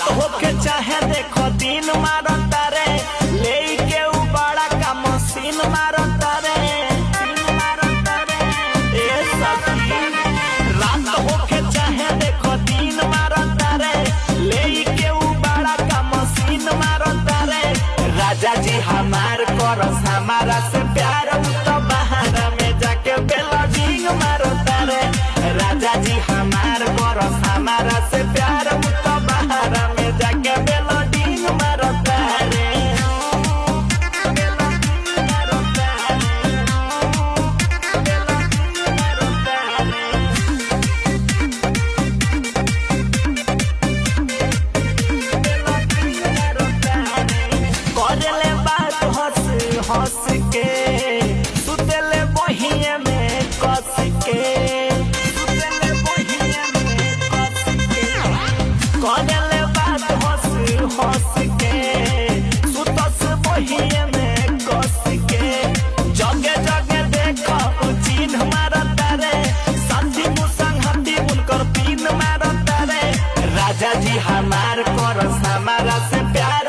तो होके चाहे देखो दिन मारता रे लेके उ बड़ा का मशीन मारता रे ए सखी रात होके चाहे देखो दिन मारता रे लेके उ बड़ा का मशीन मारता रे राजा जी हमार करस हमारा से प्यार तो बाहर में जाके बेलडिंग मारता रे राजा जी हमार करस हमारा से प्यार तो बाहर में जाके बेलडिंग मारता रे करेले बात हंस हंस के सुतेले बहिए में कस के सुतेले बहिए में कस के करेले बात हंस हंस के सुतस बहिए में कस के जगे जगे देखो चिन्ह मारता रे संधि मुसंग हंदी उनकर पीन मारता रे राजा जी हमार करस हमारा से प्यार